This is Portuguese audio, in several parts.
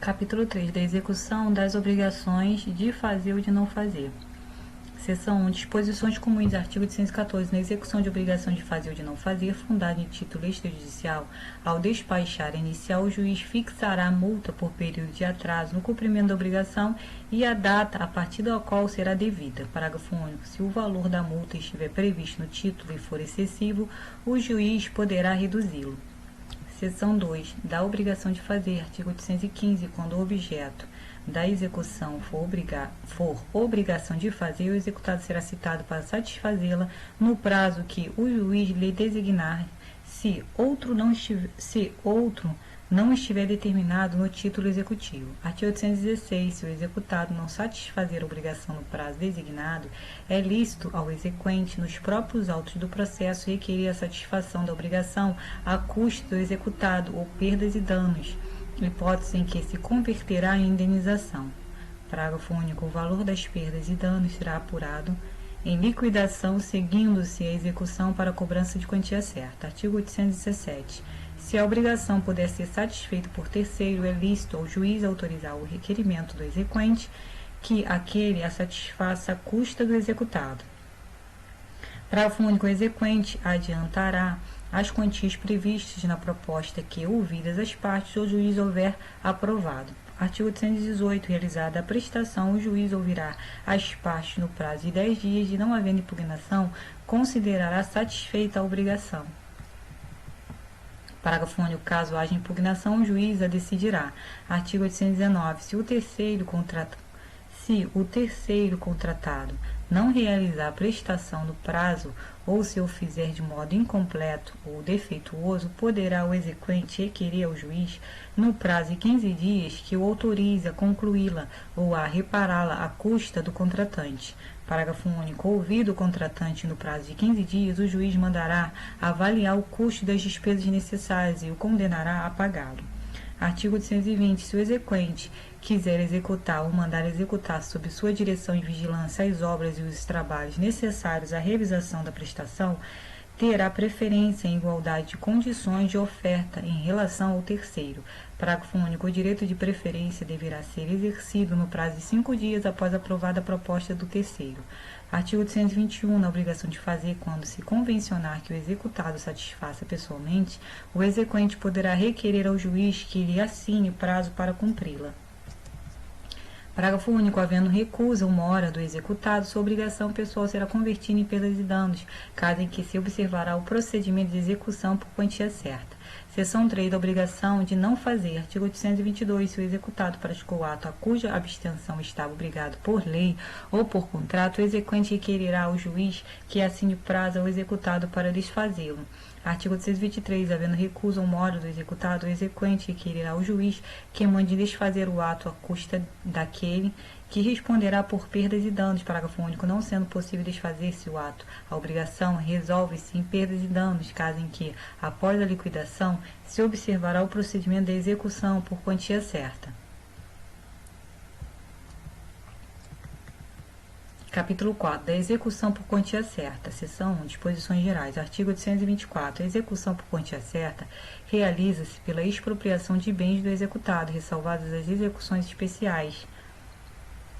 Capítulo 3 da execução das obrigações de fazer ou de não fazer. Seção 1. Disposições comuns. Artigo 814. Na execução de obrigação de fazer ou de não fazer, fundada em título extrajudicial, ao despachar inicial, o juiz fixará a multa por período de atraso no cumprimento da obrigação e a data a partir da qual será devida. Parágrafo único. Se o valor da multa estiver previsto no título e for excessivo, o juiz poderá reduzi-lo. Seção 2. Da obrigação de fazer. Artigo 815. Quando o objeto da execução for obrigação de fazer, o executado será citado para satisfazê-la no prazo que o juiz lhe designar, se outro não estiver determinado no título executivo. Artigo 816. Se o executado não satisfazer a obrigação no prazo designado, é lícito ao exequente, nos próprios autos do processo, requerer a satisfação da obrigação a custo do executado ou perdas e danos, hipótese em que se converterá em indenização. Parágrafo único. O valor das perdas e danos será apurado em liquidação, seguindo-se a execução para a cobrança de quantia certa. Artigo 817. Se a obrigação puder ser satisfeita por terceiro, é lícito ao juiz autorizar o requerimento do exequente que aquele a satisfaça à custa do executado. Parágrafo único. O exequente adiantará as quantias previstas na proposta que, ouvidas as partes, o juiz houver aprovado. Artigo 818. Realizada a prestação, o juiz ouvirá as partes no prazo de 10 dias e, não havendo impugnação, considerará satisfeita a obrigação. Parágrafo único. Caso haja impugnação, o juiz a decidirá. Artigo 819. Se o terceiro contratado não realizar a prestação no prazo ou se o fizer de modo incompleto ou defeituoso, poderá o exequente requerer ao juiz, no prazo de 15 dias, que o autorize a concluí-la ou a repará-la à custa do contratante. Parágrafo único. Ouvido o contratante no prazo de 15 dias, o juiz mandará avaliar o custo das despesas necessárias e o condenará a pagá-lo. Artigo 820. Se o exequente quiser executar ou mandar executar sob sua direção e vigilância as obras e os trabalhos necessários à realização da prestação, terá preferência em igualdade de condições de oferta em relação ao terceiro. Parágrafo único. O direito de preferência deverá ser exercido no prazo de 5 dias após aprovada a proposta do terceiro. Artigo 821. Na obrigação de fazer, quando se convencionar que o executado satisfaça pessoalmente, o exequente poderá requerer ao juiz que lhe assine prazo para cumpri-la. Parágrafo único. Havendo recusa ou mora do executado, sua obrigação pessoal será convertida em perdas e danos, caso em que se observará o procedimento de execução por quantia certa. Seção 3. Da obrigação de não fazer. Artigo 822. Se o executado praticou o ato a cuja abstenção estava obrigado por lei ou por contrato, o exequente requererá ao juiz que assine prazo ao executado para desfazê-lo. Artigo 823. Havendo recusa ou mora do executado, o exequente requererá ao juiz que mande desfazer o ato à custa daquele que responderá por perdas e danos. Parágrafo único. Não sendo possível desfazer-se o ato, a obrigação resolve-se em perdas e danos, caso em que, após a liquidação, se observará o procedimento da execução por quantia certa. Capítulo 4. Da execução por quantia certa. Seção 1. Disposições gerais. Artigo 824. A execução por quantia certa realiza-se pela expropriação de bens do executado, ressalvadas as execuções especiais.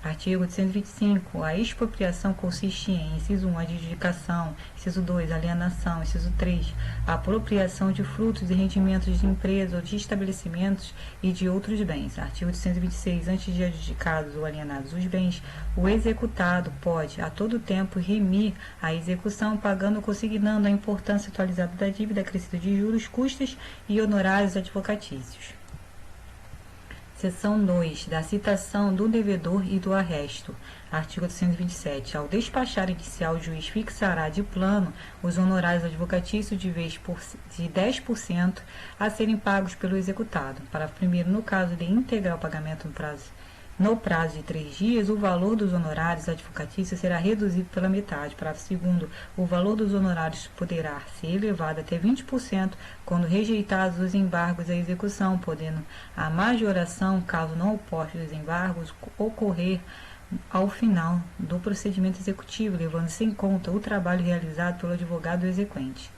Artigo 825. A expropriação consiste em: inciso 1, adjudicação; inciso 2, alienação; inciso 3, a apropriação de frutos e rendimentos de empresas ou de estabelecimentos e de outros bens. Artigo 826. Antes de adjudicados ou alienados os bens, o executado pode, a todo tempo, remir a execução, pagando ou consignando a importância atualizada da dívida acrescida de juros, custas e honorários advocatícios. Seção 2. Da citação do devedor e do arresto. Artigo 827. Ao despachar inicial, o juiz fixará de plano os honorários advocatícios de 10% a serem pagos pelo executado. Parágrafo 1º. No caso de integral pagamento no prazo de 3 dias, o valor dos honorários advocatícios será reduzido pela metade. Parágrafo 2º. O valor dos honorários poderá ser elevado até 20% quando rejeitados os embargos à execução, podendo a majoração, caso não opostos os embargos, ocorrer ao final do procedimento executivo, levando-se em conta o trabalho realizado pelo advogado exequente.